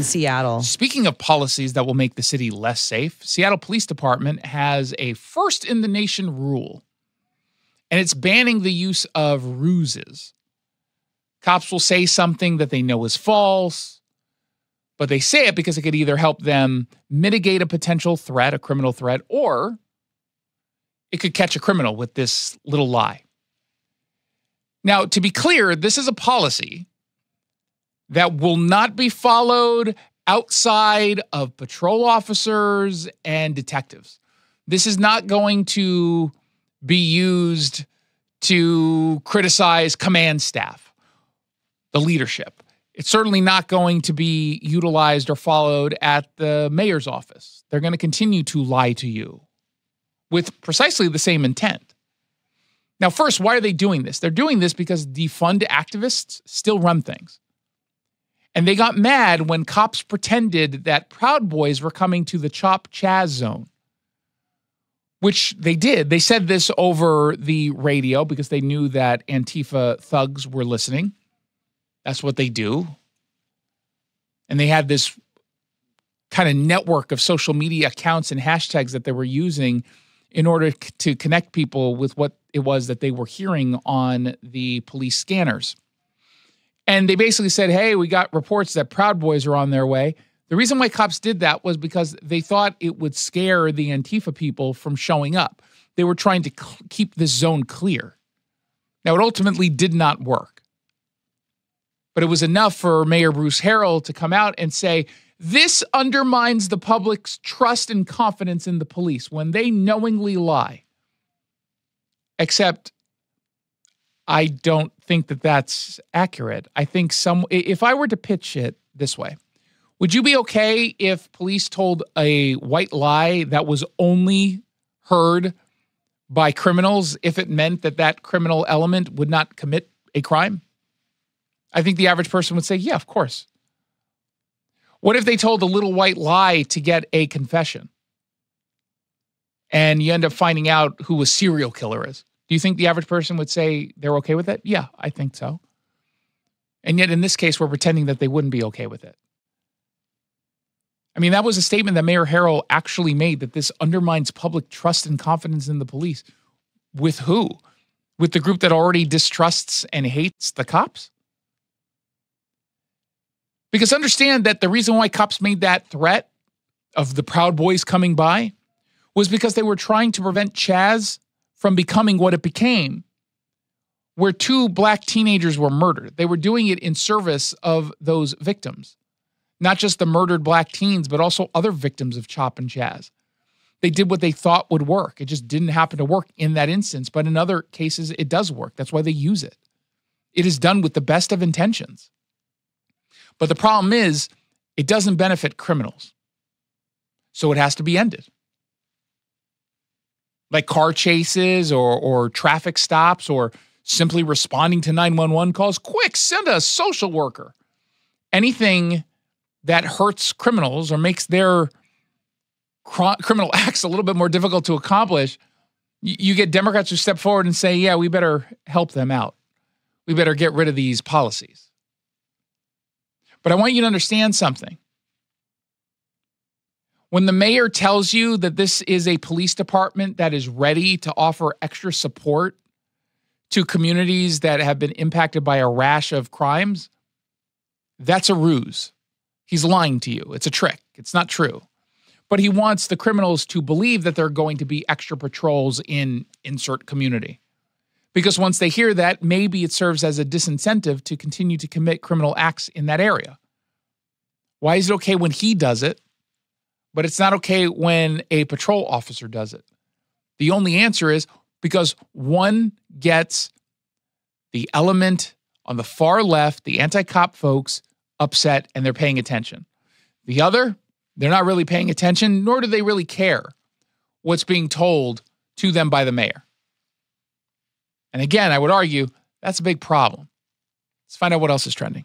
in Seattle. Speaking of policies that will make the city less safe, Seattle Police Department has a first-in-the-nation rule, and it's banning the use of ruses. Cops will say something that they know is false, but they say it because it could either help them mitigate a potential threat, a criminal threat, or it could catch a criminal with this little lie. Now, to be clear, this is a policy that will not be followed outside of patrol officers and detectives. This is not going to be used to criticize command staff, the leadership. It's certainly not going to be utilized or followed at the mayor's office. They're going to continue to lie to you with precisely the same intent. Now, first, why are they doing this? They're doing this because defund activists still run things. And they got mad when cops pretended that Proud Boys were coming to the Chop Chaz zone, which they did. They said this over the radio because they knew that Antifa thugs were listening. That's what they do. And they had this kind of network of social media accounts and hashtags that they were using in order to connect people with what it was that they were hearing on the police scanners. And they basically said, hey, we got reports that Proud Boys are on their way. The reason why cops did that was because they thought it would scare the Antifa people from showing up. They were trying to keep this zone clear. Now, it ultimately did not work. But it was enough for Mayor Bruce Harrell to come out and say, this undermines the public's trust and confidence in the police when they knowingly lie. Except I don't think that that's accurate. I think if I were to pitch it this way, would you be okay if police told a white lie that was only heard by criminals if it meant that that criminal element would not commit a crime? I think the average person would say, yeah, of course. What if they told a little white lie to get a confession? And you end up finding out who a serial killer is. Do you think the average person would say they're okay with it? Yeah, I think so. And yet in this case, we're pretending that they wouldn't be okay with it. I mean, that was a statement that Mayor Harrell actually made, that this undermines public trust and confidence in the police. With who? With the group that already distrusts and hates the cops? Because understand that the reason why cops made that threat of the Proud Boys coming by was because they were trying to prevent Chaz from becoming what it became, where 2 black teenagers were murdered. They were doing it in service of those victims, not just the murdered black teens, but also other victims of Chop and Chaz. They did what they thought would work. It just didn't happen to work in that instance, but in other cases, it does work. That's why they use it. It is done with the best of intentions. But the problem is, it doesn't benefit criminals. So it has to be ended. Like car chases or traffic stops or simply responding to 911 calls. Quick, send a social worker. Anything that hurts criminals or makes their criminal acts a little bit more difficult to accomplish, you get Democrats who step forward and say, yeah, we better help them out. We better get rid of these policies. But I want you to understand something. When the mayor tells you that this is a police department that is ready to offer extra support to communities that have been impacted by a rash of crimes, that's a ruse. He's lying to you. It's a trick. It's not true. But he wants the criminals to believe that there are going to be extra patrols in insert community. Because once they hear that, maybe it serves as a disincentive to continue to commit criminal acts in that area. Why is it okay when he does it, but it's not okay when a patrol officer does it? The only answer is because one gets the element on the far left, the anti-cop folks, upset and they're paying attention. The other, they're not really paying attention, nor do they really care what's being told to them by the mayor. And again, I would argue that's a big problem. Let's find out what else is trending.